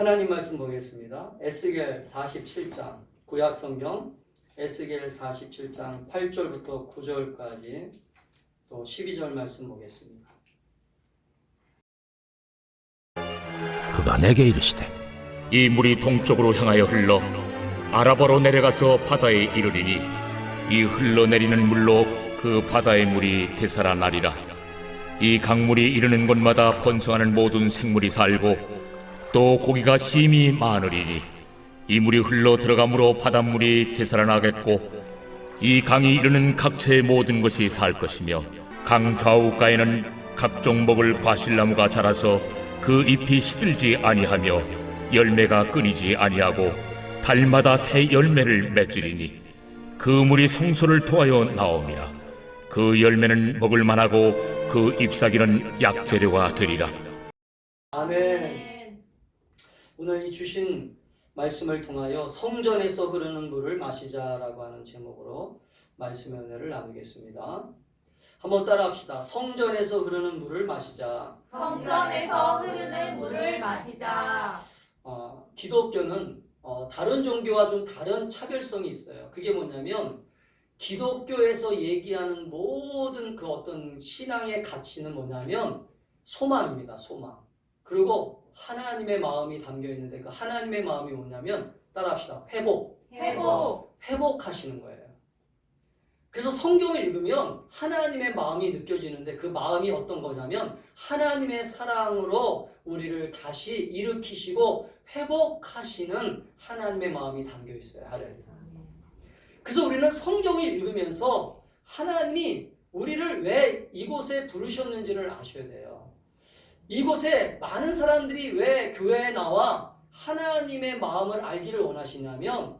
하나님 말씀 보겠습니다. 에스겔 47장 구약성경 에스겔 47장 8절부터 9절까지 또 12절 말씀 보겠습니다. 그가 내게 이르시되 이 물이 동쪽으로 향하여 흘러 아라바로 내려가서 바다에 이르리니 이 흘러내리는 물로 그 바다의 물이 되살아나리라. 이 강물이 이르는 곳마다 번성하는 모든 생물이 살고 또 고기가 심히 많으리니 이 물이 흘러 들어가므로 바닷물이 되살아나겠고 이 강이 이르는 각처의 모든 것이 살 것이며 강 좌우가에는 각종 먹을 과실나무가 자라서 그 잎이 시들지 아니하며 열매가 끊이지 아니하고 달마다 새 열매를 맺으리니 그 물이 성소를 통하여 나옵니다. 그 열매는 먹을 만하고 그 잎사귀는 약재료가 되리라. 아멘. 오늘 이 주신 말씀을 통하여 성전에서 흐르는 물을 마시자라고 하는 제목으로 말씀의 은혜를 나누겠습니다. 한번 따라합시다. 성전에서 흐르는 물을 마시자. 성전에서 흐르는 물을 마시자. 기독교는 다른 종교와 좀 다른 차별성이 있어요. 그게 뭐냐면 기독교에서 얘기하는 모든 그 어떤 신앙의 가치는 뭐냐면 소망입니다. 소망. 그리고 하나님의 마음이 담겨 있는데 그 하나님의 마음이 뭐냐면 따라합시다. 회복하시는 거예요. 그래서 성경을 읽으면 하나님의 마음이 느껴지는데 그 마음이 어떤 거냐면 하나님의 사랑으로 우리를 다시 일으키시고 회복하시는 하나님의 마음이 담겨 있어요. 할렐루야. 그래서 우리는 성경을 읽으면서 하나님이 우리를 왜 이곳에 부르셨는지를 아셔야 돼요. 이곳에 많은 사람들이 왜 교회에 나와 하나님의 마음을 알기를 원하시냐면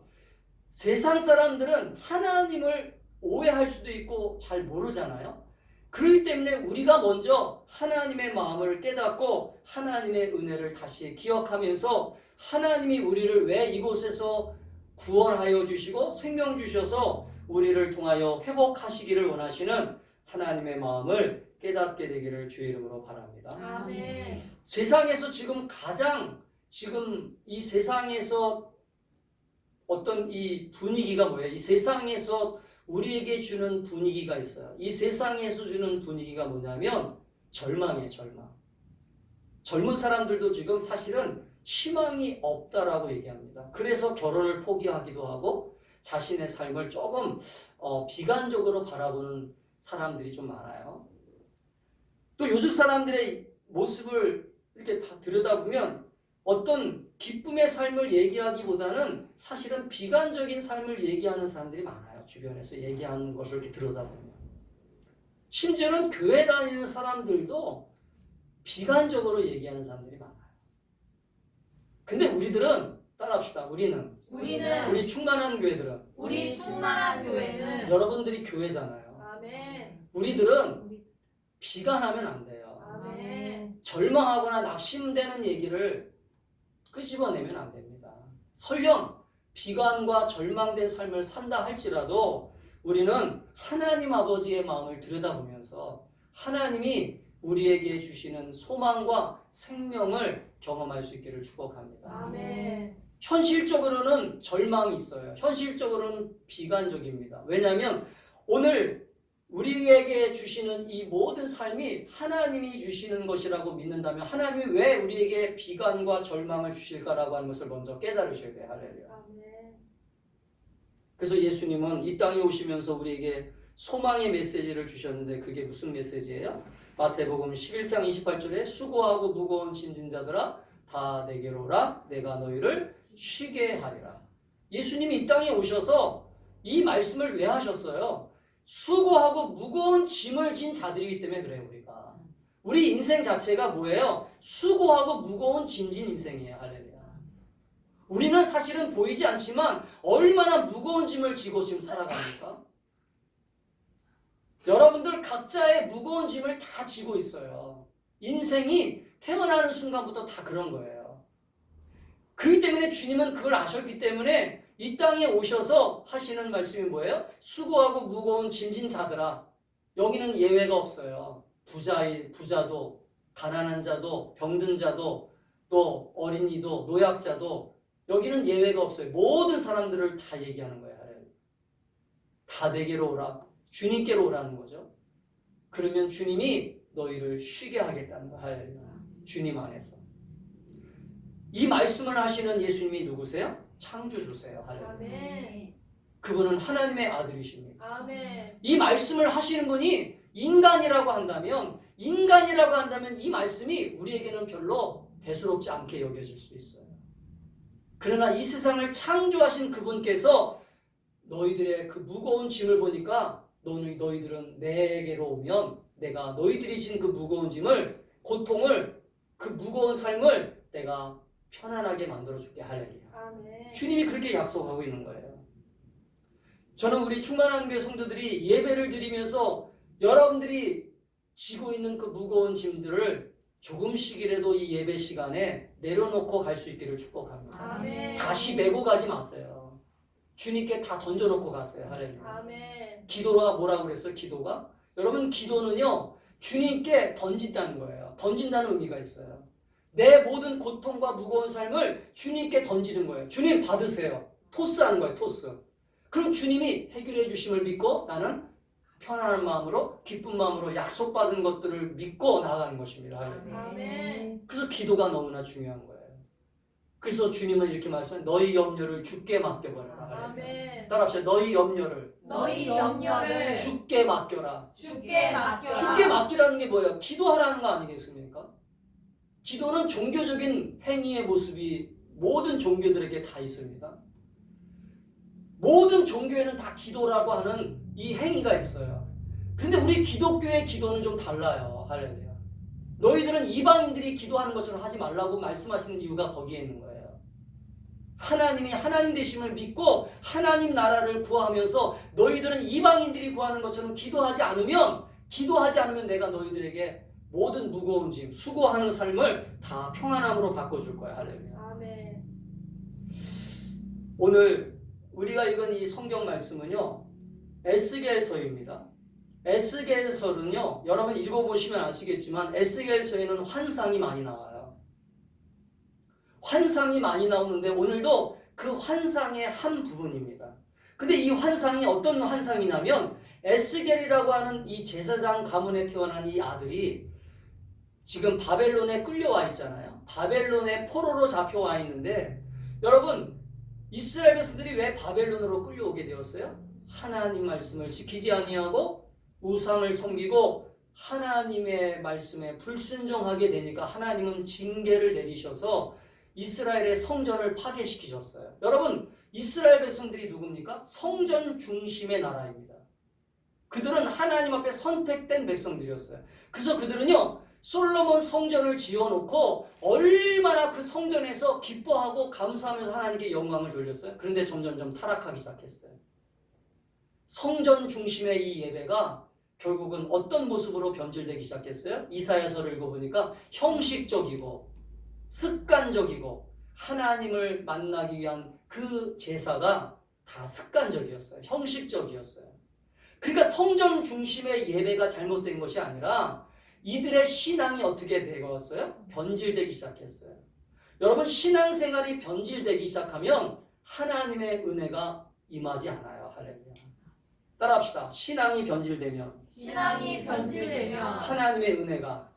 세상 사람들은 하나님을 오해할 수도 있고 잘 모르잖아요. 그렇기 때문에 우리가 먼저 하나님의 마음을 깨닫고 하나님의 은혜를 다시 기억하면서 하나님이 우리를 왜 이곳에서 구원하여 주시고 생명 주셔서 우리를 통하여 회복하시기를 원하시는 하나님의 마음을 깨닫게 되기를 주의 이름으로 바랍니다. 아멘. 세상에서 지금 이 세상에서 어떤 이 분위기가 뭐예요? 이 세상에서 우리에게 주는 분위기가 있어요. 이 세상에서 주는 분위기가 뭐냐면 절망이에요. 절망. 젊은 사람들도 지금 사실은 희망이 없다라고 얘기합니다. 그래서 결혼을 포기하기도 하고 자신의 삶을 조금 비관적으로 바라보는 사람들이 좀 많아요. 또 요즘 사람들의 모습을 이렇게 다 들여다보면 어떤 기쁨의 삶을 얘기하기보다는 사실은 비관적인 삶을 얘기하는 사람들이 많아요. 주변에서 얘기하는 것을 이렇게 들여다보면. 심지어는 교회 다니는 사람들도 비관적으로 얘기하는 사람들이 많아요. 근데 우리들은 따라합시다. 우리 충만한 교회들은 우리 충만한 교회는 여러분들이 교회잖아요. 아멘. 우리들은 비관하면 안 돼요. 아멘. 절망하거나 낙심되는 얘기를 끄집어내면 안 됩니다. 설령 비관과 절망된 삶을 산다 할지라도 우리는 하나님 아버지의 마음을 들여다보면서 하나님이 우리에게 주시는 소망과 생명을 경험할 수 있기를 축복합니다. 아멘. 현실적으로는 절망이 있어요. 현실적으로는 비관적입니다. 왜냐하면 오늘 우리에게 주시는 이 모든 삶이 하나님이 주시는 것이라고 믿는다면 하나님이 왜 우리에게 비관과 절망을 주실까라고 하는 것을 먼저 깨달으셔야 돼요. 할렐루야. 아멘. 그래서 예수님은 이 땅에 오시면서 우리에게 소망의 메시지를 주셨는데 그게 무슨 메시지예요? 마태복음 11장 28절에 수고하고 무거운 짐진 자들아 다 내게로 오라 내가 너희를 쉬게 하리라. 예수님이 이 땅에 오셔서 이 말씀을 왜 하셨어요? 수고하고 무거운 짐을 진 자들이기 때문에 그래요. 우리 인생 자체가 뭐예요? 수고하고 무거운 짐진 인생이에요. 할렐루야. 우리는 사실은 보이지 않지만 얼마나 무거운 짐을 지고 지금 살아갑니까? 여러분들 각자의 무거운 짐을 다 지고 있어요. 인생이 태어나는 순간부터 다 그런 거예요. 그렇기 때문에 주님은 그걸 아셨기 때문에 이 땅에 오셔서 하시는 말씀이 뭐예요? 수고하고 무거운 짐진 자들아. 여기는 예외가 없어요. 부자도, 가난한 자도, 병든 자도, 또 어린이도 노약자도 여기는 예외가 없어요. 모든 사람들을 다 얘기하는 거예요. 다 내게로 오라. 주님께로 오라는 거죠. 그러면 주님이 너희를 쉬게 하겠다는 거예요. 주님 안에서. 이 말씀을 하시는 예수님이 누구세요? 창조주세요. 아멘. 그분은 하나님의 아들이십니다. 아멘. 이 말씀을 하시는 분이 인간이라고 한다면 이 말씀이 우리에게는 별로 대수롭지 않게 여겨질 수 있어요. 그러나 이 세상을 창조하신 그분께서 너희들의 그 무거운 짐을 보니까 너희들은 내게로 오면 내가 너희들이 진 그 무거운 짐을, 고통을, 그 무거운 삶을 내가 편안하게 만들어줄게. 할렐루야. 아멘. 주님이 그렇게 약속하고 있는 거예요. 저는 우리 충만한 교회 성도들이 예배를 드리면서 여러분들이 지고 있는 그 무거운 짐들을 조금씩이라도 이 예배 시간에 내려놓고 갈 수 있기를 축복합니다. 아멘. 다시 메고 가지 마세요. 주님께 다 던져놓고 가세요. 할렐루야. 아멘. 기도가 뭐라고 그랬어요? 기도가? 여러분, 기도는요, 주님께 던진다는 거예요. 던진다는 의미가 있어요. 내 모든 고통과 무거운 삶을 주님께 던지는 거예요. 주님 받으세요. 토스하는 거예요. 토스. 그럼 주님이 해결해 주심을 믿고 나는 편안한 마음으로, 기쁜 마음으로 약속받은 것들을 믿고 나아가는 것입니다. 할렐루야. 아멘. 그래서 기도가 너무나 중요한 거예요. 그래서 주님은 이렇게 말씀해요. 너희 염려를 주께 맡겨버려라. 할렐루야. 아멘. 따라합시다. 너희 염려를 너희 염려를 주께 맡겨라. 주께 맡겨라. 주께 맡기라는 게 뭐예요? 기도하라는 거 아니겠습니까? 기도는 종교적인 행위의 모습이 모든 종교들에게 다 있습니다. 모든 종교에는 다 기도라고 하는 이 행위가 있어요. 근데 우리 기독교의 기도는 좀 달라요. 할렐루야. 너희들은 이방인들이 기도하는 것처럼 하지 말라고 말씀하시는 이유가 거기에 있는 거예요. 하나님이 하나님 되심을 믿고 하나님 나라를 구하면서 너희들은 이방인들이 구하는 것처럼 기도하지 않으면 내가 너희들에게 모든 무거운 짐, 수고하는 삶을 다 평안함으로 바꿔줄 거야. 할렐루야. 아멘. 오늘 우리가 읽은 이 성경 말씀은요, 에스겔서입니다. 에스겔서는요, 여러분 읽어보시면 아시겠지만 에스겔서에는 환상이 많이 나와요. 환상이 많이 나오는데 오늘도 그 환상의 한 부분입니다. 근데 이 환상이 어떤 환상이냐면 에스겔이라고 하는 이 제사장 가문에 태어난 이 아들이 지금 바벨론에 끌려와 있잖아요. 바벨론에 포로로 잡혀와 있는데 여러분, 이스라엘 백성들이 왜 바벨론으로 끌려오게 되었어요? 하나님 말씀을 지키지 아니하고 우상을 섬기고 하나님의 말씀에 불순종하게 되니까 하나님은 징계를 내리셔서 이스라엘의 성전을 파괴시키셨어요. 여러분, 이스라엘 백성들이 누굽니까? 성전 중심의 나라입니다. 그들은 하나님 앞에 선택된 백성들이었어요. 그래서 그들은요, 솔로몬 성전을 지어놓고 얼마나 그 성전에서 기뻐하고 감사하면서 하나님께 영광을 돌렸어요. 그런데 점점점 타락하기 시작했어요. 성전 중심의 이 예배가 결국은 어떤 모습으로 변질되기 시작했어요? 이사야서를 읽어보니까 형식적이고 습관적이고 하나님을 만나기 위한 그 제사가 다 습관적이었어요. 형식적이었어요. 그러니까 성전 중심의 예배가 잘못된 것이 아니라 이들의 신앙이 어떻게 되었어요? 변질되기 시작했어요. 여러분, 신앙생활이 변질되기 시작하면 하나님의 은혜가 임하지 않아요. 할렐루야. 따라합시다. 신앙이 변질되면 하나님의 은혜가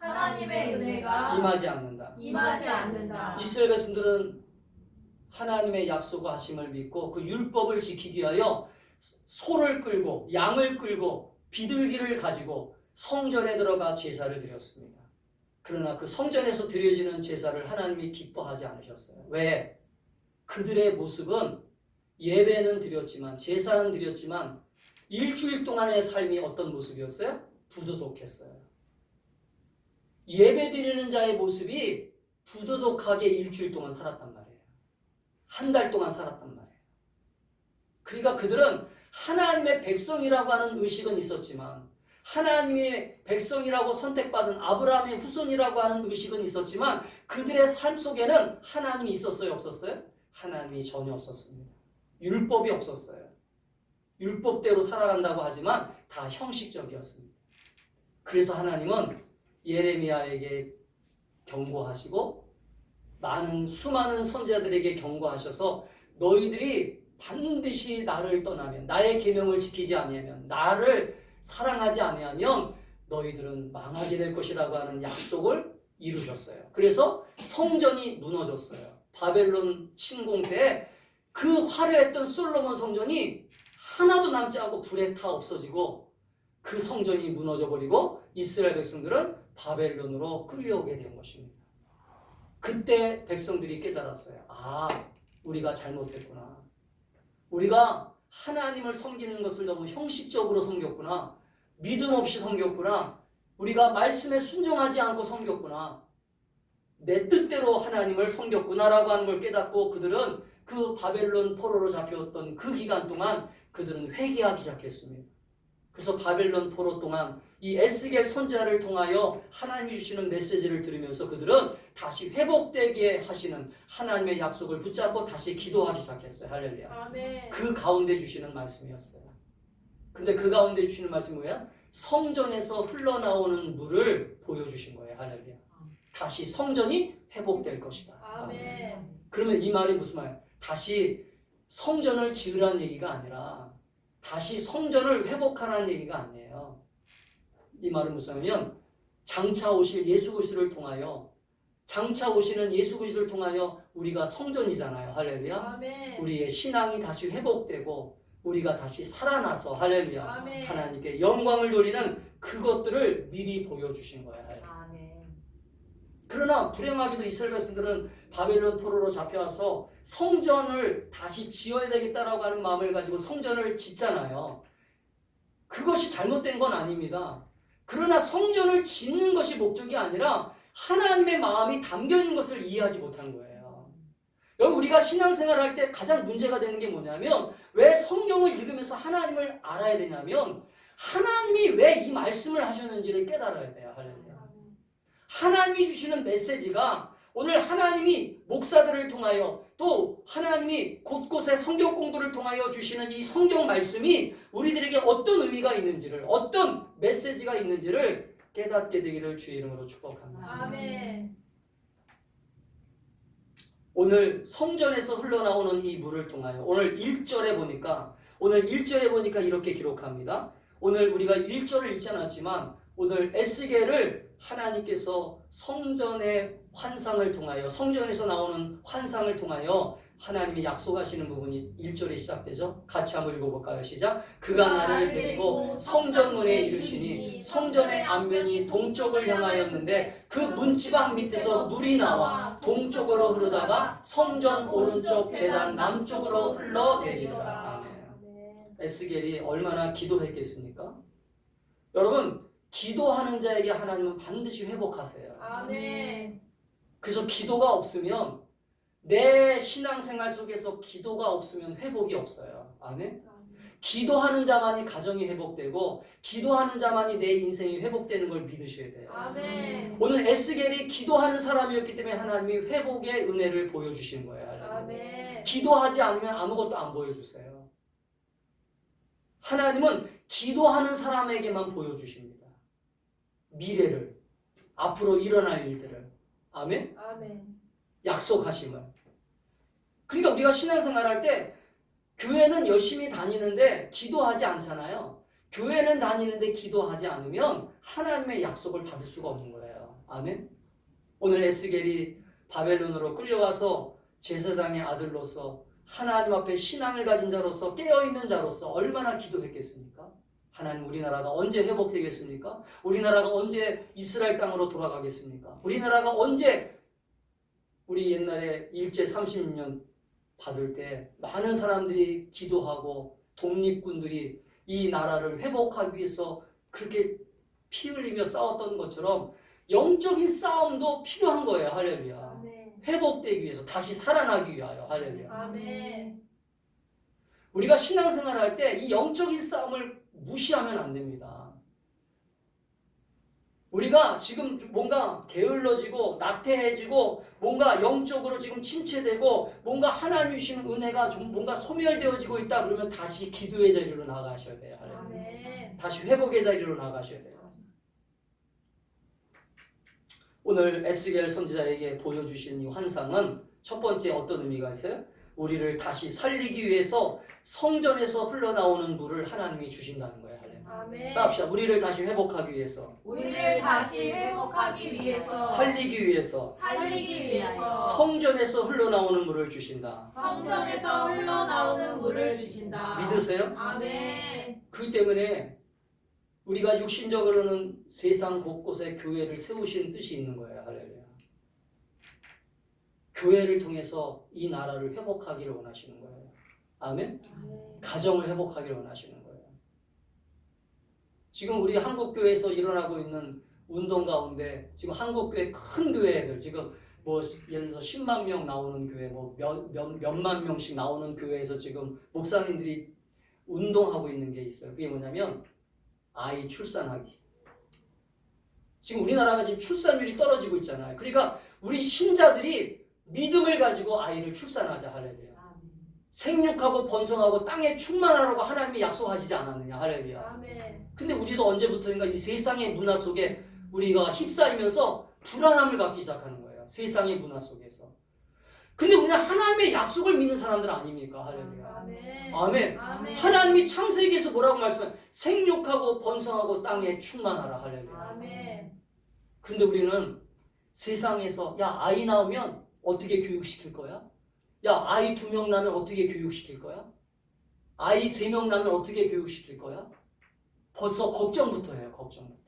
임하지 않는다. 임하지 않는다. 이스라엘 백성들은 하나님의 약속하심을 믿고 그 율법을 지키기 위하여 소를 끌고 양을 끌고 비둘기를 가지고 성전에 들어가 제사를 드렸습니다. 그러나 그 성전에서 드려지는 제사를 하나님이 기뻐하지 않으셨어요. 왜? 그들의 모습은 예배는 드렸지만, 제사는 드렸지만 일주일 동안의 삶이 어떤 모습이었어요? 부도덕했어요. 예배 드리는 자의 모습이 부도덕하게 일주일 동안 살았단 말이에요. 한 달 동안 살았단 말이에요. 그러니까 그들은 하나님의 백성이라고 하는 의식은 있었지만, 하나님의 백성이라고 선택받은 아브라함의 후손이라고 하는 의식은 있었지만 그들의 삶 속에는 하나님이 있었어요? 없었어요? 하나님이 전혀 없었습니다. 율법이 없었어요. 율법대로 살아간다고 하지만 다 형식적이었습니다. 그래서 하나님은 예레미야에게 경고하시고 많은 수많은 선지자들에게 경고하셔서 너희들이 반드시 나를 떠나면, 나의 계명을 지키지 아니하면, 나를 사랑하지 아니하면 너희들은 망하게 될 것이라고 하는 약속을 이루셨어요. 그래서 성전이 무너졌어요. 바벨론 침공 때 그 화려했던 솔로몬 성전이 하나도 남지 않고 불에 타 없어지고 그 성전이 무너져 버리고 이스라엘 백성들은 바벨론으로 끌려오게 된 것입니다. 그때 백성들이 깨달았어요. 아, 우리가 잘못했구나. 우리가 하나님을 섬기는 것을 너무 형식적으로 섬겼구나. 믿음 없이 섬겼구나. 우리가 말씀에 순종하지 않고 섬겼구나. 내 뜻대로 하나님을 섬겼구나라고 하는 걸 깨닫고 그들은 그 바벨론 포로로 잡혀왔던 그 기간 동안 그들은 회개하기 시작했습니다. 그래서 바벨론 포로 동안 이 에스겔 선지자를 통하여 하나님이 주시는 메시지를 들으면서 그들은 다시 회복되게 하시는 하나님의 약속을 붙잡고 다시 기도하기 시작했어요. 할렐루야. 아멘. 그 가운데 주시는 말씀이었어요. 근데 그 가운데 주시는 말씀이 뭐야? 성전에서 흘러나오는 물을 보여주신 거예요. 할렐루야. 다시 성전이 회복될 것이다. 아멘. 그러면 이 말이 무슨 말이에요? 다시 성전을 지으라는 얘기가 아니라 다시 성전을 회복하라는 얘기가 아니에요. 이 말은 무슨 말이냐면 장차 오실 예수 그리스도를 통하여, 장차 오시는 예수 그리스도를 통하여 우리가 성전이잖아요. 할렐루야. 아멘. 우리의 신앙이 다시 회복되고 우리가 다시 살아나서 할렐루야. 아멘. 하나님께 영광을 돌리는 그것들을 미리 보여주신 거예요. 할렐루야. 아멘. 그러나 불행하게도 이스라엘 백성들은 바벨론 포로로 잡혀와서 성전을 다시 지어야 되겠다라고 하는 마음을 가지고 성전을 짓잖아요. 그것이 잘못된 건 아닙니다. 그러나 성전을 짓는 것이 목적이 아니라 하나님의 마음이 담겨 있는 것을 이해하지 못한 거예요. 여러분, 우리가 신앙생활을 할 때 가장 문제가 되는 게 뭐냐면 왜 성경을 읽으면서 하나님을 알아야 되냐면 하나님이 왜 이 말씀을 하셨는지를 깨달아야 돼요. 할렐루야. 하나님이 주시는 메시지가 오늘 하나님이 목사들을 통하여 또 하나님이 곳곳에 성경 공부를 통하여 주시는 이 성경 말씀이 우리들에게 어떤 의미가 있는지를, 어떤 메시지가 있는지를 깨닫게 되기를 주의 이름으로 축복합니다. 아멘. 오늘 성전에서 흘러나오는 이 물을 통하여 오늘 1절에 보니까 이렇게 기록합니다. 오늘 우리가 1절을 읽지 않았지만 오늘 에스겔을 하나님께서 성전의 환상을 통하여, 성전에서 나오는 환상을 통하여 하나님이 약속하시는 부분이 1절에 시작되죠. 같이 한번 읽어볼까요? 시작. 그가 나를 데리고 성전문에 이르시니 성전의 앞면이 동쪽을 향하였는데 그 문지방 밑에서 물이 나와 동쪽으로 흐르다가 성전 오른쪽 제단 남쪽으로 흘러내리더라. 아멘. 에스겔이 얼마나 기도했겠습니까? 여러분, 기도하는 자에게 하나님은 반드시 회복하세요. 아멘. 그래서 기도가 없으면, 내 신앙생활 속에서 기도가 없으면 회복이 없어요. 아멘. 기도하는 자만이 가정이 회복되고 기도하는 자만이 내 인생이 회복되는 걸 믿으셔야 돼요. 아멘. 오늘 에스겔이 기도하는 사람이었기 때문에 하나님이 회복의 은혜를 보여주신 거예요. 아멘. 기도하지 않으면 아무것도 안 보여주세요. 하나님은 기도하는 사람에게만 보여주십니다. 미래를, 앞으로 일어날 일들을. 아멘? 아멘. 약속하심을. 그러니까 우리가 신앙생활 할 때 교회는 열심히 다니는데 기도하지 않잖아요. 교회는 다니는데 기도하지 않으면 하나님의 약속을 받을 수가 없는 거예요. 아멘? 오늘 에스겔이 바벨론으로 끌려가서 제사장의 아들로서 하나님 앞에 신앙을 가진 자로서 깨어있는 자로서 얼마나 기도했겠습니까? 하나님, 우리나라가 언제 회복되겠습니까? 우리나라가 언제 이스라엘 땅으로 돌아가겠습니까? 우리나라가 언제, 우리 옛날에 일제 30년 받을 때 많은 사람들이 기도하고 독립군들이 이 나라를 회복하기 위해서 그렇게 피 흘리며 싸웠던 것처럼 영적인 싸움도 필요한 거예요. 할렐루야. 아멘. 회복되기 위해서, 다시 살아나기 위하여. 할렐루야. 아멘. 우리가 신앙생활을 할 때 이 영적인 싸움을 무시하면 안 됩니다. 우리가 지금 뭔가 게을러지고 나태해지고 뭔가 영적으로 지금 침체되고 뭔가 하나님 주시는 은혜가 좀 뭔가 소멸되어지고 있다 그러면 다시 기도의 자리로 나가셔야 돼요. 아멘. 다시 회복의 자리로 나가셔야 돼요. 오늘 에스겔 선지자에게 보여주신 이 환상은 첫 번째 어떤 의미가 있어요? 우리를 다시 살리기 위해서 성전에서 흘러나오는 물을 하나님이 주신다는 거예요. 아멘. 따합시다. 우리를 다시 회복하기 위해서, 우리를 다시 회복하기 위해서, 살리기 위해서 살리기 위해서, 성전에서 흘러나오는 물을 주신다. 성전에서 흘러나오는 물을 주신다. 믿으세요? 아멘. 그렇기 때문에 우리가 육신적으로는 세상 곳곳에 교회를 세우신 뜻이 있는 거예요. 할렐루야. 교회를 통해서 이 나라를 회복하기를 원하시는 거예요. 아멘. 아멘. 가정을 회복하기를 원하시는 거예요. 지금 우리 한국교회에서 일어나고 있는 운동 가운데 지금 한국교회 큰 교회들 지금 뭐 예를 들어서 10만 명 나오는 교회 뭐 몇만 명씩 나오는 교회에서 지금 목사님들이 운동하고 있는 게 있어요. 그게 뭐냐면 아이 출산하기. 지금 우리나라가 지금 출산율이 떨어지고 있잖아요. 그러니까 우리 신자들이 믿음을 가지고 아이를 출산하자. 할렐루야. 생육하고 번성하고 땅에 충만하라고 하나님이 약속하시지 않았느냐. 할렐루야. 아멘. 근데 우리도 언제부터인가 이 세상의 문화 속에 우리가 휩싸이면서 불안함을 갖기 시작하는 거예요. 세상의 문화 속에서. 근데 우리는 하나님의 약속을 믿는 사람들 아닙니까? 할렐루야. 아멘. 아멘. 아멘. 하나님이 창세기에서 뭐라고 말씀해요? 생육하고 번성하고 땅에 충만하라. 할렐루야. 아멘. 근데 우리는 세상에서 야 아이 나오면 어떻게 교육시킬 거야? 야 아이 2명 나면 어떻게 교육시킬 거야? 아이 3명 나면 어떻게 교육시킬 거야? 벌써 걱정부터 해요. 걱정부터.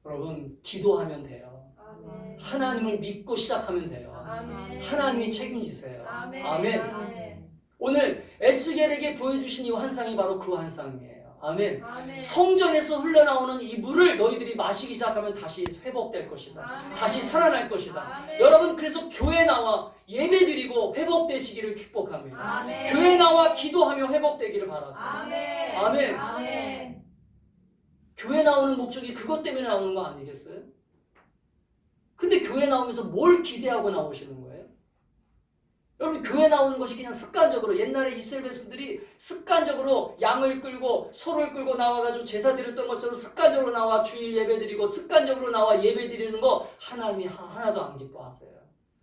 여러분 기도하면 돼요. 아멘. 하나님을 믿고 시작하면 돼요. 아멘. 하나님이 책임지세요. 아멘. 아멘. 아멘. 오늘 에스겔에게 보여주신 이 환상이 바로 그 환상이에요. 아멘. 아멘. 성전에서 흘러나오는 이 물을 너희들이 마시기 시작하면 다시 회복될 것이다. 아멘. 다시 살아날 것이다. 아멘. 여러분 그래서 교회 나와 예배드리고 회복되시기를 축복합니다. 아멘. 교회 나와 기도하며 회복되기를 바라세요. 아멘. 아멘. 아멘. 교회 나오는 목적이 그것 때문에 나오는 거 아니겠어요? 근데 교회 나오면서 뭘 기대하고 나오시는 거예요? 여러분 교회 나오는 것이 그냥 습관적으로 옛날에 이스라엘 백성들이 습관적으로 양을 끌고 소를 끌고 나와가지고 제사 드렸던 것처럼 습관적으로 나와 주일 예배 드리고 습관적으로 나와 예배 드리는 거 하나님이 하나도 안 기뻐하세요.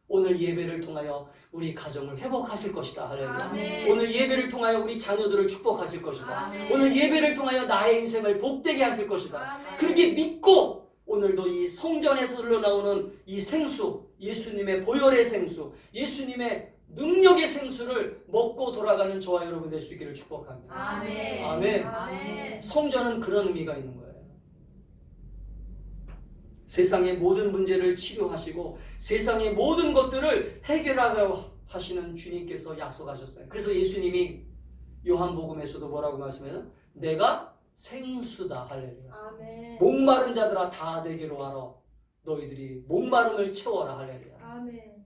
오늘 예배를 통하여 우리 가정을 회복하실 것이다. 할렐루야. 아멘. 오늘 예배를 통하여 우리 자녀들을 축복하실 것이다. 아멘. 오늘 예배를 통하여 나의 인생을 복되게 하실 것이다. 아멘. 그렇게 믿고 오늘도 이 성전에서 흘러나오는 이 생수, 예수님의 보혈의 생수, 예수님의 능력의 생수를 먹고 돌아가는 저와 여러분 될 수 있기를 축복합니다. 아멘. 아멘. 아멘. 성전은 그런 의미가 있는 거예요. 세상의 모든 문제를 치료하시고 세상의 모든 것들을 해결하고 하시는 주님께서 약속하셨어요. 그래서 예수님이 요한복음에서도 뭐라고 말씀해요? 내가 생수다. 할렐루야. 아멘. 목마른 자들아 다 내게로 와라. 너희들이 목마름을 채워라. 할렐루야. 아멘.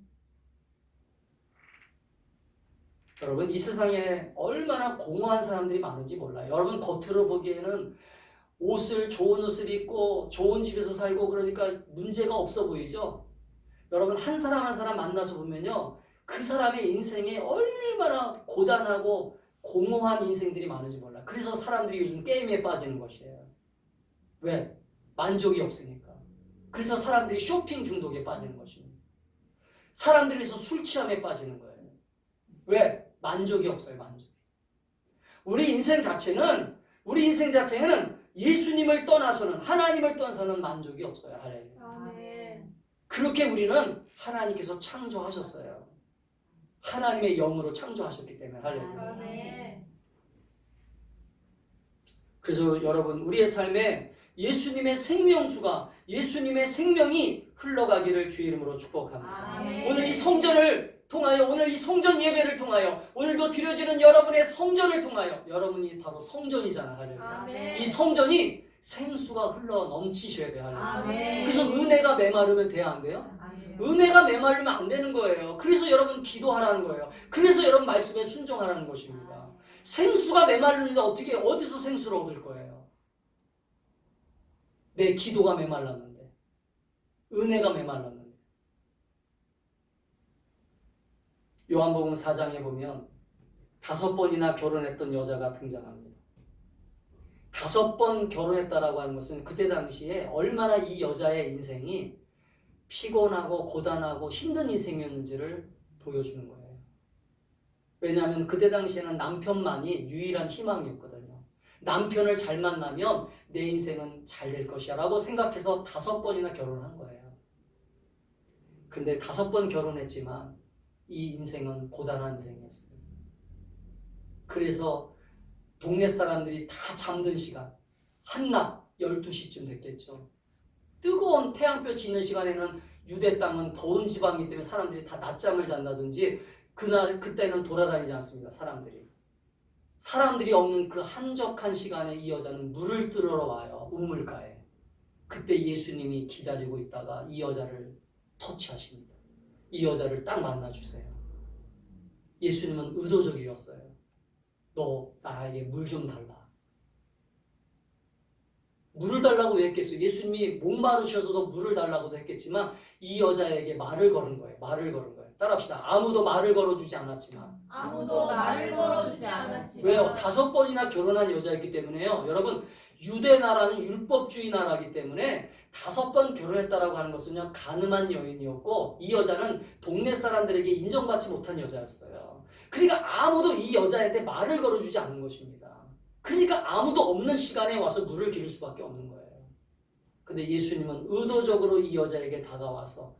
여러분 이 세상에 얼마나 공허한 사람들이 많은지 몰라요. 여러분 겉으로 보기에는 좋은 옷을 입고 좋은 집에서 살고 그러니까 문제가 없어 보이죠? 여러분 한 사람 한 사람 만나서 보면요. 그 사람의 인생에 얼마나 고단하고 공허한 인생들이 많은지 몰라요. 그래서 사람들이 요즘 게임에 빠지는 것이에요. 왜? 만족이 없으니까. 그래서 사람들이 쇼핑 중독에 빠지는 것입니다. 사람들이 그래서 술 취함에 빠지는 거예요. 왜? 만족이 없어요. 만족. 우리 인생 자체는 예수님을 떠나서는 하나님을 떠나서는 만족이 없어요. 할렐루야. 아멘. 그렇게 우리는 하나님께서 창조하셨어요. 하나님의 영으로 창조하셨기 때문에 할렐루야. 아멘. 그래서 여러분 우리의 삶에 예수님의 생명수가 예수님의 생명이 흘러가기를 주의 이름으로 축복합니다. 아멘. 오늘 이 성전을 통하여 오늘 이 성전 예배를 통하여 오늘도 드려지는 여러분의 성전을 통하여 여러분이 바로 성전이잖아. 할렐루야. 아멘. 이 성전이 생수가 흘러 넘치셔야 돼요. 할렐루야. 아멘. 그래서 은혜가 메마르면 돼야 안 돼요? 아멘. 은혜가 메마르면 안 되는 거예요. 그래서 여러분 기도하라는 거예요. 그래서 여러분 말씀에 순종하라는 것입니다. 생수가 메마르는데 어디서 생수를 얻을 거예요? 내 기도가 메말랐는데, 은혜가 메말랐는데. 요한복음 4장에 보면 5번이나 결혼했던 여자가 등장합니다. 5번 결혼했다라고 하는 것은 그때 당시에 얼마나 이 여자의 인생이 피곤하고 고단하고 힘든 인생이었는지를 보여주는 거예요. 왜냐하면 그때 당시에는 남편만이 유일한 희망이었거든요. 남편을 잘 만나면 내 인생은 잘 될 것이야 라고 생각해서 5번이나 결혼한 거예요. 근데 5번 결혼했지만 이 인생은 고단한 인생이었어요. 그래서 동네 사람들이 다 잠든 시간, 한낮 12시쯤 됐겠죠. 뜨거운 태양볕이 있는 시간에는 유대 땅은 더운 지방이기 때문에 사람들이 다 낮잠을 잔다든지 그때는 돌아다니지 않습니다. 사람들이 없는 그 한적한 시간에 이 여자는 물을 뜨러 와요. 우물가에. 그때 예수님이 기다리고 있다가 이 여자를 터치하십니다. 이 여자를 딱 만나주세요. 예수님은 의도적이었어요. 너 나에게 물 좀 달라. 물을 달라고 왜 했겠어요? 예수님이 목마르셔서도 물을 달라고도 했겠지만 이 여자에게 말을 걸은 거예요. 따라합시다. 아무도 말을 걸어주지 않았지만. 아무도 말을 걸어주지 않았지만. 왜요? 5번이나 결혼한 여자였기 때문에요. 여러분, 유대 나라는 율법주의 나라이기 때문에 5번 결혼했다라고 하는 것은요, 가늠한 여인이었고 이 여자는 동네 사람들에게 인정받지 못한 여자였어요. 그러니까 아무도 이 여자한테 말을 걸어주지 않는 것입니다. 그러니까 아무도 없는 시간에 와서 물을 기를 수밖에 없는 거예요. 근데 예수님은 의도적으로 이 여자에게 다가와서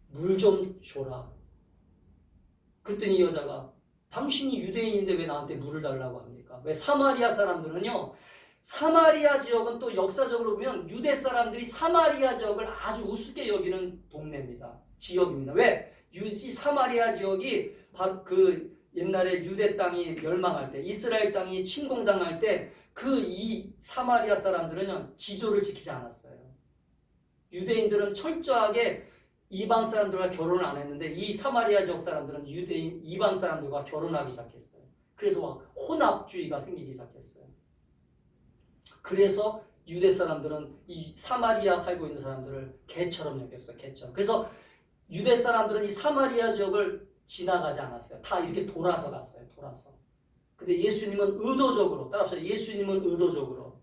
물 좀 줘라. 그랬더니 이 여자가 당신이 유대인인데 왜 나한테 물을 달라고 합니까? 왜 사마리아 사람들은요, 사마리아 지역은 또 역사적으로 보면 유대 사람들이 사마리아 지역을 아주 우습게 여기는 동네입니다. 지역입니다. 왜? 이 사마리아 지역이 바로 그 옛날에 유대 땅이 멸망할 때, 이스라엘 땅이 침공당할 때 그 이 사마리아 사람들은요, 지조를 지키지 않았어요. 유대인들은 철저하게 이방 사람들과 결혼을 안 했는데 이 사마리아 지역 사람들은 유대인 이방 사람들과 결혼하기 시작했어요. 그래서 막 혼합주의가 생기기 시작했어요. 그래서 유대 사람들은 이 사마리아 살고 있는 사람들을 개처럼 여겼어요. 개처럼. 그래서 유대 사람들은 이 사마리아 지역을 지나가지 않았어요. 다 이렇게 돌아서 갔어요. 근데 예수님은 의도적으로, 따라합시다. 예수님은 의도적으로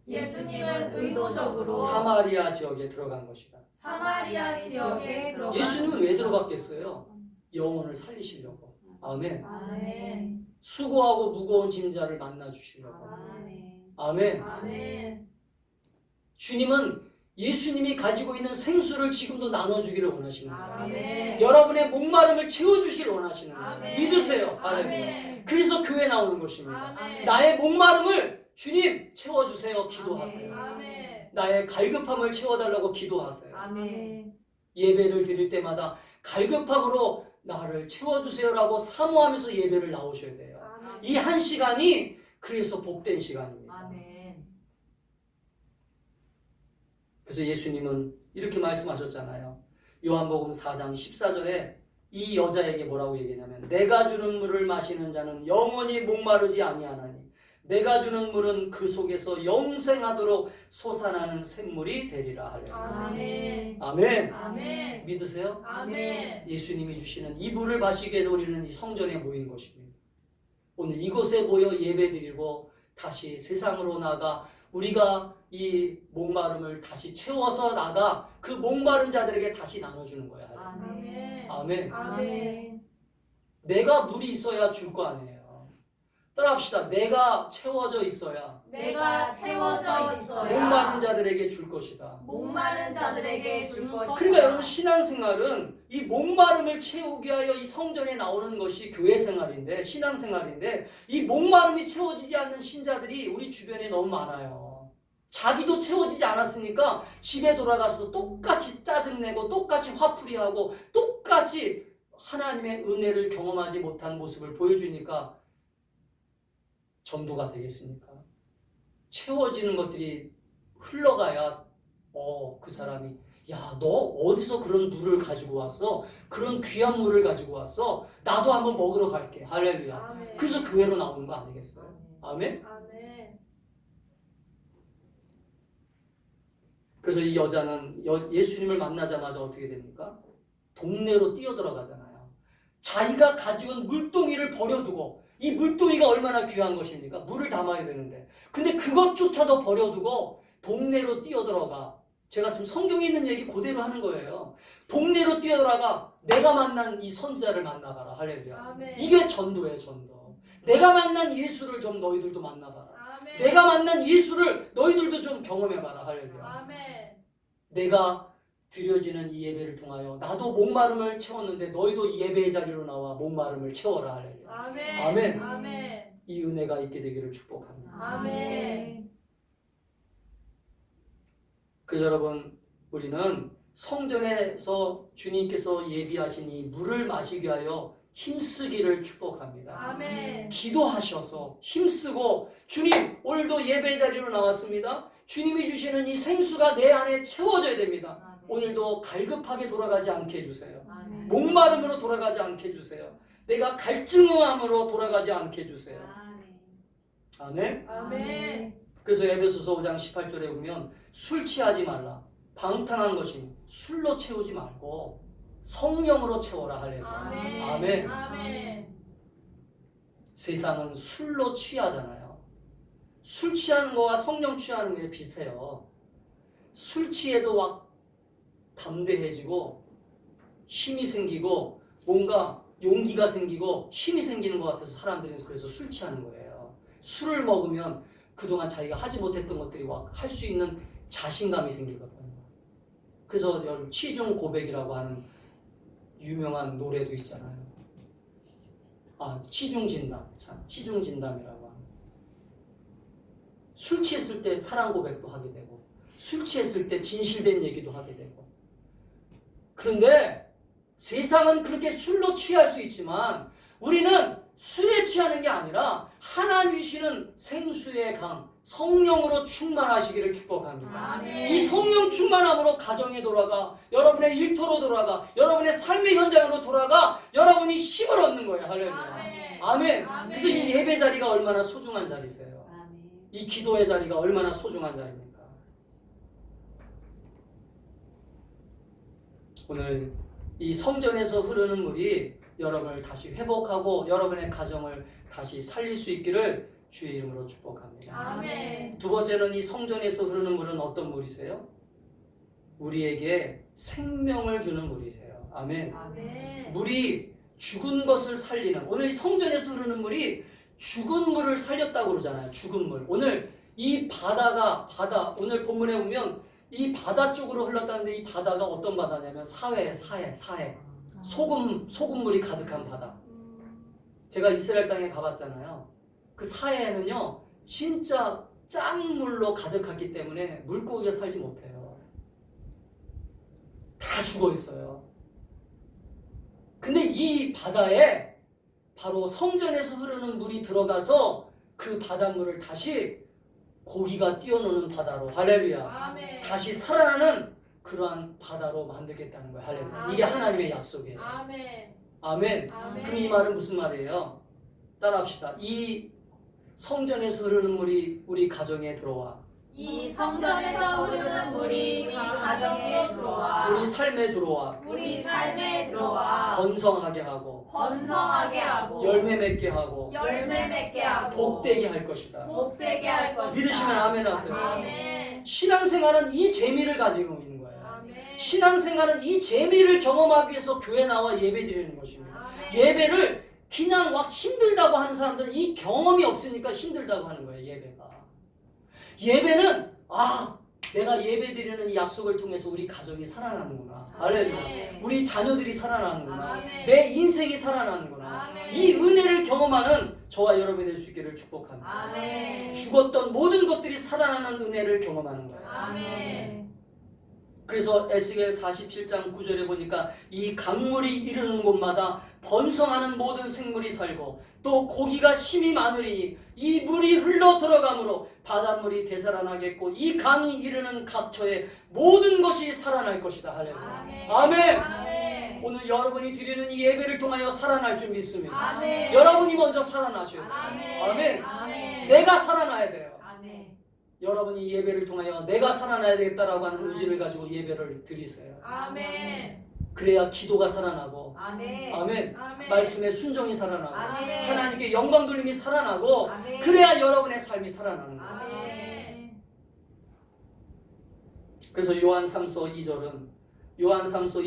사마리아 지역에 들어간 것이다. 사마리아 지역에 들어가. 예수님은 왜 들어갔겠어요? 영혼을 살리시려고. 아멘. 아멘. 수고하고 무거운 짐자를 만나 주시려고. 아멘. 아멘. 아멘. 주님은 예수님이 가지고 있는 생수를 지금도 나눠주기를 원하시는 거예요. 아멘. 여러분의 목마름을 채워주시기를 원하시는 거예요. 아멘. 믿으세요. 할렐루야. 아멘. 그래서 교회 나오는 것입니다. 아멘. 나의 목마름을 주님 채워주세요. 기도하세요. 아멘. 나의 갈급함을 채워달라고 기도하세요. 아멘. 예배를 드릴 때마다 갈급함으로 나를 채워주세요라고 사모하면서 예배를 나오셔야 돼요. 이 한 시간이 그래서 복된 시간입니다. 아멘. 그래서 예수님은 이렇게 말씀하셨잖아요. 요한복음 4장 14절에 이 여자에게 뭐라고 얘기하냐면 내가 주는 물을 마시는 자는 영원히 목마르지 아니하나니 내가 주는 물은 그 속에서 영생하도록 솟아나는 샘물이 되리라 하려. 아멘. 아멘. 아멘. 믿으세요? 아멘. 예수님이 주시는 이 물을 마시게 해서 우리는 이 성전에 모인 것입니다. 오늘 이곳에 모여 예배드리고 다시 세상으로 나가 우리가 이 목마름을 다시 채워서 나가 그 목마른 자들에게 다시 나눠주는 거야. 아멘. 아멘. 아멘. 내가 물이 있어야 줄 거 아니에요. 따라합시다. 내가 채워져 있어야 내가 채워져 있어야 목마른 자들에게 줄 것이다. 목마른 자들에게 줄 것이다. 그러니까 여러분 신앙생활은 이 목마름을 채우기 위하여 이 성전에 나오는 것이 교회생활인데 신앙생활인데 이 목마름이 채워지지 않는 신자들이 우리 주변에 너무 많아요. 자기도 채워지지 않았으니까 집에 돌아가서도 똑같이 짜증내고 똑같이 화풀이하고 똑같이 하나님의 은혜를 경험하지 못한 모습을 보여주니까 전도가 되겠습니까? 채워지는 것들이 흘러가야 그 사람이 야, 너 어디서 그런 물을 가지고 왔어? 그런 귀한 물을 가지고 왔어? 나도 한번 먹으러 갈게. 할렐루야. 아멘. 그래서 교회로 나오는 거 아니겠어요? 아멘? 아멘. 그래서 이 여자는 예수님을 만나자마자 어떻게 됩니까? 동네로 뛰어들어가잖아요. 자기가 가지고 온 물동이를 버려두고 이 물동이가 얼마나 귀한 것입니까? 물을 담아야 되는데. 근데 그것조차도 버려두고 동네로 뛰어들어가. 제가 지금 성경에 있는 얘기 그대로 하는 거예요. 동네로 뛰어들어가 내가 만난 이 선지자를 만나봐라. 할렐루야. 아멘. 이게 전도예요, 전도. 내가 만난 예수를 좀 너희들도 만나봐라. 아멘. 내가 만난 예수를 너희들도 좀 경험해봐라. 할렐루야. 아멘. 내가 드려지는 이 예배를 통하여 나도 목마름을 채웠는데 너희도 이 예배의 자리로 나와 목마름을 채워라. 할렐루야. 아멘. 아멘. 아멘. 이 은혜가 있게 되기를 축복합니다. 아멘. 그래서 여러분, 우리는 성전에서 주님께서 예비하신 이 물을 마시기 위하여 힘쓰기를 축복합니다. 아멘. 기도하셔서 힘쓰고, 주님 오늘도 예배 자리로 나왔습니다. 주님이 주시는 이 생수가 내 안에 채워져야 됩니다. 오늘도 갈급하게 돌아가지 않게 해주세요. 목마름으로 돌아가지 않게 해주세요. 내가 갈증함으로 돌아가지 않게 해주세요. 아멘. 아멘. 그래서 에베소서 5장 18절에 보면 술 취하지 말라. 방탕한 것이 술로 채우지 말고 성령으로 채워라. 할렐루야. 아멘. 아멘. 아멘. 세상은 술로 취하잖아요. 술 취하는 거와 성령 취하는 게 비슷해요. 술 취해도 막 담대해지고 힘이 생기고 뭔가 용기가 생기고 힘이 생기는 것 같아서 사람들이 그래서 술 취하는 거예요. 술을 먹으면 그동안 자기가 하지 못했던 것들이 막 할 수 있는 자신감이 생기거든요. 그래서 여러분 취중 고백이라고 하는 유명한 노래도 있잖아요. 취중 진담. 참, 취중 진담이라고 하는. 술 취했을 때 사랑 고백도 하게 되고 술 취했을 때 진실된 얘기도 하게 되고. 그런데 세상은 그렇게 술로 취할 수 있지만 우리는 술에 취하는 게 아니라 하나님 주시는 생수의 강, 성령으로 충만하시기를 축복합니다. 아멘. 이 성령 충만함으로 가정에 돌아가, 여러분의 일터로 돌아가, 여러분의 삶의 현장으로 돌아가, 여러분이 힘을 얻는 거예요. 할렐루야. 아멘. 아멘. 아멘. 그래서 이 예배 자리가 얼마나 소중한 자리세요. 이 기도의 자리가 얼마나 소중한 자리입니까? 오늘 이 성전에서 흐르는 물이 여러분을 다시 회복하고 여러분의 가정을 다시 살릴 수 있기를 주의 이름으로 축복합니다. 아멘. 두 번째는 이 성전에서 흐르는 물은 어떤 물이세요? 우리에게 생명을 주는 물이세요. 아멘. 아멘. 물이 죽은 것을 살리는, 오늘 이 성전에서 흐르는 물이 죽은 물을 살렸다고 그러잖아요. 죽은 물. 오늘 이 바다, 오늘 본문에 보면 이 바다 쪽으로 흘렀다는데 이 바다가 어떤 바다냐면 사해. 소금물이 가득한 바다. 제가 이스라엘 땅에 가봤잖아요. 그 사해에는요, 진짜 짠물로 가득했기 때문에 물고기가 살지 못해요. 다 죽어 있어요. 근데 이 바다에 바로 성전에서 흐르는 물이 들어가서 그 바닷물을 다시 고기가 뛰어노는 바다로, 할렐루야. 아멘. 다시 살아나는 그러한 바다로 만들겠다는 거예요. 할렐루야. 이게 하나님의 약속이에요. 아멘. 아멘. 아멘. 그럼 이 말은 무슨 말이에요? 따라합시다. 이 성전에서 흐르는 물이 우리 가정에 들어와. 이 성전에서 흐르는 물이 우리 가정에 들어와 우리 삶에 들어와. 우리 삶에 들어와 번성하게 하고 번성하게 하고 열매 맺게 하고 열매 맺게 하고 복되게 할 것이다. 복되게 할 것이다. 믿으시면 아멘 하세요. 아멘. 신앙생활은 이 재미를 가지고 있는 거예요. 아멘. 신앙생활은 이 재미를 경험하기 위해서 교회 나와 예배 드리는 것입니다. 아멘. 예배를 그냥 막 힘들다고 하는 사람들은 이 경험이 없으니까 힘들다고 하는 거예요. 예배가. 예배는 내가 예배 드리는 이 약속을 통해서 우리 가정이 살아나는구나. 할렐루야. 아멘. 우리 자녀들이 살아나는구나. 아멘. 내 인생이 살아나는구나. 아멘. 이 은혜를 경험하는 저와 여러분이 될 수 있기를 축복합니다. 아멘. 죽었던 모든 것들이 살아나는 은혜를 경험하는 거예요. 아멘. 그래서 에스겔 47장 9절에 보니까 이 강물이 이르는 곳마다 번성하는 모든 생물이 살고 또 고기가 심이 많으리니 이 물이 흘러 들어가므로 바닷물이 되살아나겠고 이 강이 이르는 각처에 모든 것이 살아날 것이다. 할렐루야. 아멘. 아멘. 아멘. 오늘 여러분이 드리는 이 예배를 통하여 살아날 줄 믿습니다. 아멘. 여러분이 먼저 살아나셔야 돼요. 아멘. 아멘. 아멘. 내가 살아나야 돼요. 아멘. 여러분이 이 예배를 통하여 내가 살아나야 되겠다라고 하는 의지를 가지고 예배를 드리세요. 아멘. 그래야 기도가 살아나고 아멘. 아멘. 아멘. 말씀의 순종이 살아나고 아멘. 하나님께 영광 돌림이 살아나고 아멘. 그래야 여러분의 삶이 살아나는 거예요. 아멘. 그래서 요한 3서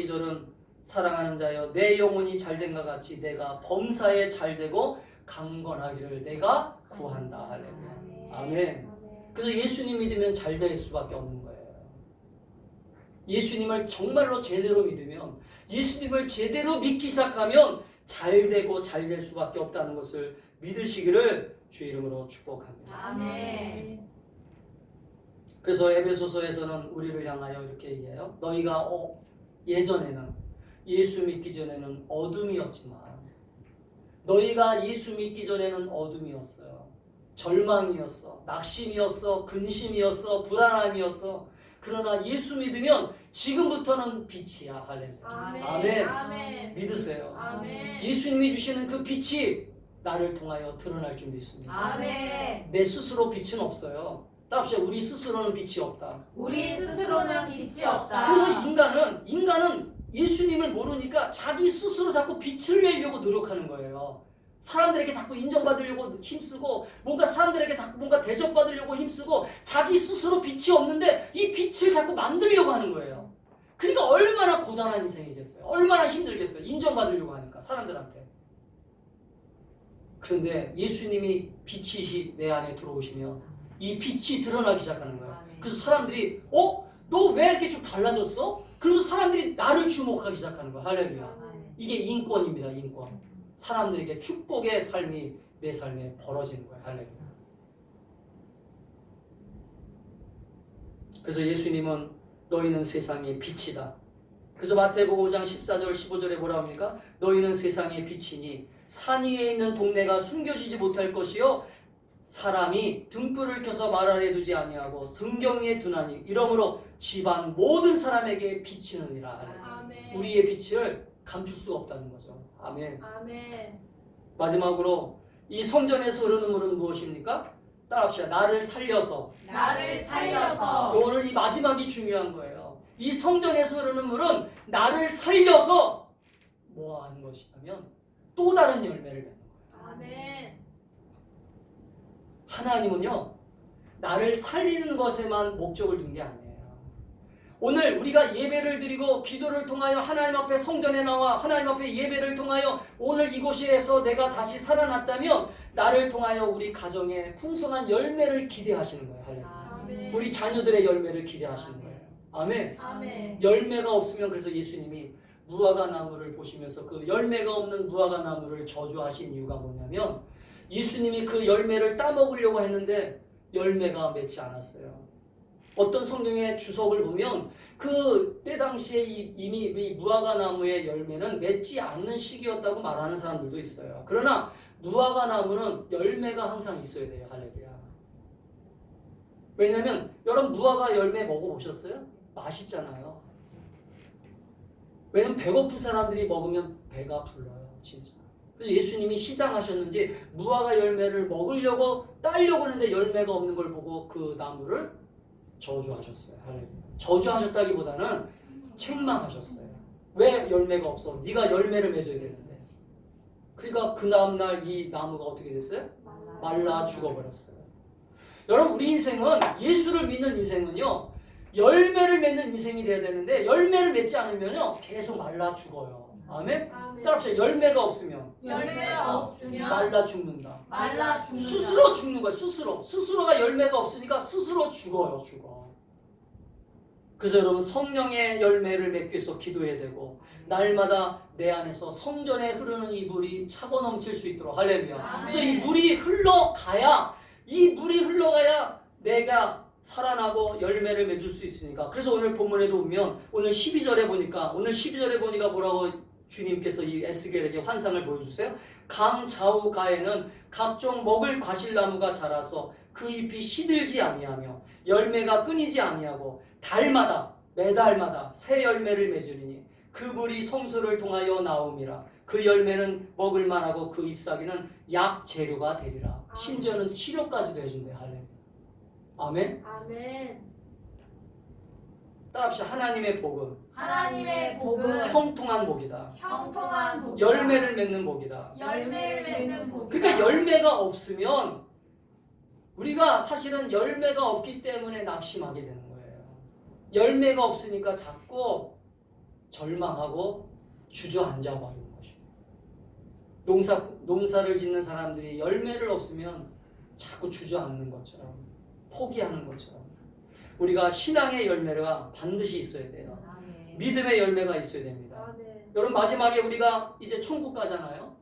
2절은 사랑하는 자여 내 영혼이 잘된과 같이 내가 범사에 잘되고 강건하기를 내가 구한다. 할렐루야. 아멘. 그래서 예수님 믿으면 잘 될 수밖에 없는 거예요. 예수님을 정말로 제대로 믿으면 예수님을 제대로 믿기 시작하면 잘 되고 잘 될 수밖에 없다는 것을 믿으시기를 주 이름으로 축복합니다. 아멘. 그래서 에베소서에서는 우리를 향하여 이렇게 얘기해요. 너희가 예전에는 예수 믿기 전에는 어둠이었지만 너희가 예수 믿기 전에는 어둠이었어요. 절망이었어. 낙심이었어. 근심이었어. 불안함이었어. 그러나 예수 믿으면 지금부터는 빛이야. 할렐루야. 아멘. 아멘. 아멘. 믿으세요. 아멘. 예수님이 주시는 그 빛이 나를 통하여 드러날 줄 믿습니다. 아멘. 내 스스로 빛은 없어요. 따라합시다. 우리 스스로는 빛이 없다. 우리 스스로는 빛이 없다. 그래서 인간은 예수님을 모르니까 자기 스스로 자꾸 빛을 내려고 노력하는 거예요. 사람들에게 자꾸 인정받으려고 힘쓰고 뭔가 사람들에게 자꾸 뭔가 대접받으려고 힘쓰고 자기 스스로 빛이 없는데 이 빛을 자꾸 만들려고 하는 거예요. 그러니까 얼마나 고단한 인생이겠어요. 얼마나 힘들겠어요. 인정받으려고 하니까 사람들한테. 그런데 예수님이 빛이 내 안에 들어오시면 이 빛이 드러나기 시작하는 거예요. 그래서 사람들이 너 왜 이렇게 좀 달라졌어? 그러면서 사람들이 나를 주목하기 시작하는 거예요. 할렐루야. 이게 인권입니다. 인권. 사람들에게 축복의 삶이 내 삶에 벌어지는 거예요. 할렐루야. 그래서 예수님은 너희는 세상의 빛이다. 그래서 마태복음 5장 14절 15절에 뭐라 합니까? 너희는 세상의 빛이니 산 위에 있는 동네가 숨겨지지 못할 것이요 사람이 등불을 켜서 말 아래 두지 아니하고 등경 위에 두나니 이러므로 집안 모든 사람에게 비치느니라. 아멘. 우리의 빛을 감출 수가 없다는 거죠. 아멘. 아멘. 마지막으로 이 성전에서 흐르는 물은 무엇입니까? 따라합시다. 나를 살려서. 나를 살려서. 오늘 이 마지막이 중요한 거예요. 이 성전에서 흐르는 물은 나를 살려서 뭐 하는 것이냐면 또 다른 열매를 맺는 거예요. 아멘. 하나님은요, 나를 살리는 것에만 목적을 둔 게 아니에요. 오늘 우리가 예배를 드리고 기도를 통하여 하나님 앞에 성전에 나와 하나님 앞에 예배를 통하여 오늘 이곳에서 내가 다시 살아났다면 나를 통하여 우리 가정에 풍성한 열매를 기대하시는 거예요. 할렐루야. 아멘. 우리 자녀들의 열매를 기대하시는 거예요. 아멘. 아멘. 열매가 없으면 그래서 예수님이 무화과 나무를 보시면서 그 열매가 없는 무화과 나무를 저주하신 이유가 뭐냐면 예수님이 그 열매를 따먹으려고 했는데 열매가 맺지 않았어요. 어떤 성경의 주석을 보면 그때 당시에 이미 이 무화과 나무의 열매는 맺지 않는 시기였다고 말하는 사람들도 있어요. 그러나 무화과 나무는 열매가 항상 있어야 돼요. 할렐루야. 왜냐하면 여러분 무화과 열매 먹어보셨어요? 맛있잖아요. 왜냐면 배고픈 사람들이 먹으면 배가 불러요. 진짜. 그래서 예수님이 시장하셨는지 무화과 열매를 먹으려고 따려고 하는데 열매가 없는 걸 보고 그 나무를 저주하셨어요. 할렐루야. 저주하셨다기보다는 책망하셨어요. 왜 열매가 없어? 네가 열매를 맺어야 되는데. 그러니까 그 다음날 이 나무가 어떻게 됐어요? 말라 죽어버렸어요. 여러분 우리 인생은 예수를 믿는 인생은요 열매를 맺는 인생이 돼야 되는데 열매를 맺지 않으면요 계속 말라 죽어요. 아멘? 아멘. 따라합시다. 열매가 없으면 열매가 없으면 말라 죽는다. 말라 죽는다. 스스로 죽는 거예요. 스스로가 열매가 없으니까 스스로 죽어요. 죽어. 그래서 여러분 성령의 열매를 맺기 위해서 기도해야 되고 날마다 내 안에서 성전에 흐르는 이 물이 차고 넘칠 수 있도록 할렐루야. 아멘. 그래서 이 물이 흘러가야 내가 살아나고 열매를 맺을 수 있으니까. 그래서 오늘 본문에도 보면 오늘 12절에 보니까 뭐라고 주님께서 이 에스겔에게 환상을 보여주세요. 강 좌우가에는 각종 먹을 과실나무가 자라서 그 잎이 시들지 아니하며 열매가 끊이지 아니하고 매달마다 새 열매를 맺으리니 그 물이 성소를 통하여 나옴이라. 그 열매는 먹을 만하고 그 잎사귀는 약 재료가 되리라. 심지어는 치료까지도 해준대. 할렐루야. 아멘. 아멘. 따라합시다. 하나님의 복은 하나님의 복은 형통한 복이다. 형통한 복이다. 열매를 맺는 복이다. 열매를 맺는 복이다. 그러니까 열매가 없으면 우리가 사실은 열매가 없기 때문에 낙심하게 되는 거예요. 열매가 없으니까 자꾸 절망하고 주저앉아 버리는 것입니다. 농사를 짓는 사람들이 열매를 없으면 자꾸 주저앉는 것처럼 포기하는 것처럼 우리가 신앙의 열매가 반드시 있어야 돼요. 아멘. 믿음의 열매가 있어야 됩니다. 여러분 마지막에 우리가 이제 천국 가잖아요.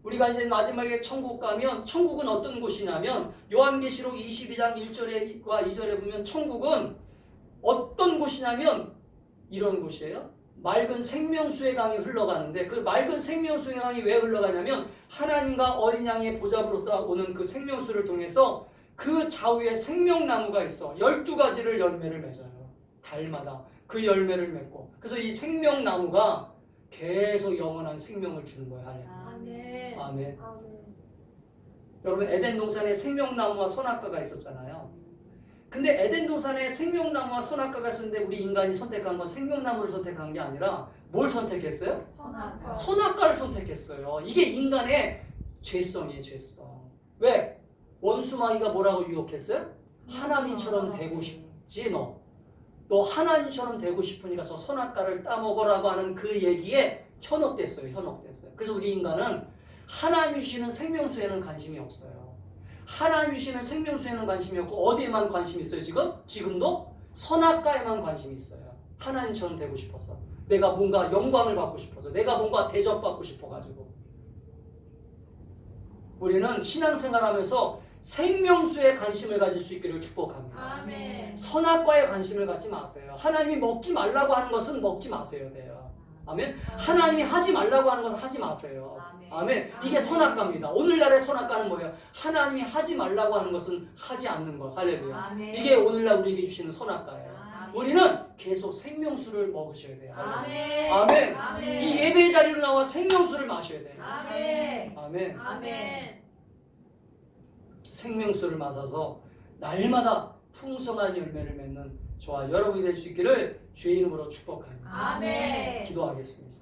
우리가 이제 마지막에 천국 가면 천국은 어떤 곳이냐면 요한계시록 22장 1절과 2절에 보면 천국은 어떤 곳이냐면 이런 곳이에요. 맑은 생명수의 강이 흘러가는데 그 맑은 생명수의 강이 왜 흘러가냐면 하나님과 어린 양의 보좌로부터 오는 그 생명수를 통해서 그 좌우에 생명나무가 있어. 12가지를 열매를 맺어요. 달마다 그 열매를 맺고 그래서 이 생명나무가 계속 영원한 생명을 주는 거예요. 아멘. 아멘. 여러분 에덴 동산에 생명나무와 선악과가 있었잖아요. 근데 에덴 동산에 생명나무와 선악과가 있었는데 우리 인간이 선택한 건 생명나무를 선택한 게 아니라 뭘 선택했어요? 선악과. 선악과를 선택했어요. 이게 인간의 죄성이에요. 죄성. 왜? 원수마귀가 뭐라고 유혹했어요? 하나님처럼 되고 싶지 너. 너 하나님처럼 되고 싶으니까 저 선악과를 따먹으라고 하는 그 얘기에 현혹됐어요. 현혹됐어요. 그래서 우리 인간은 하나님 주시는 생명수에는 관심이 없어요. 하나님 주시는 생명수에는 관심이 없고 어디에만 관심이 있어요 지금? 지금도? 선악과에만 관심이 있어요. 하나님처럼 되고 싶어서. 내가 뭔가 영광을 받고 싶어서. 내가 뭔가 대접받고 싶어가지고. 우리는 신앙생활하면서 생명수에 관심을 가질 수 있기를 축복합니다. 아멘. 선악과에 관심을 갖지 마세요. 하나님이 먹지 말라고 하는 것은 먹지 마세요. 돼요. 아멘. 하나님이 하지 말라고 하는 것은 하지 마세요. 아멘. 이게 선악과입니다. 오늘날의 선악과는 뭐예요? 하나님이 하지 말라고 하는 것은 하지 않는 것. 할렐루야. 아멘. 이게 오늘날 우리에게 주시는 선악과예요. 아멘. 우리는 계속 생명수를 먹으셔야 돼요. 아멘. 아멘. 아멘. 이 예배 자리로 나와 생명수를 마셔야 돼요. 아멘. 아멘. 아멘. 생명수를 마셔서 날마다 풍성한 열매를 맺는 저와 여러분이 될 수 있기를 주의 이름으로 축복합니다. 아멘. 기도하겠습니다.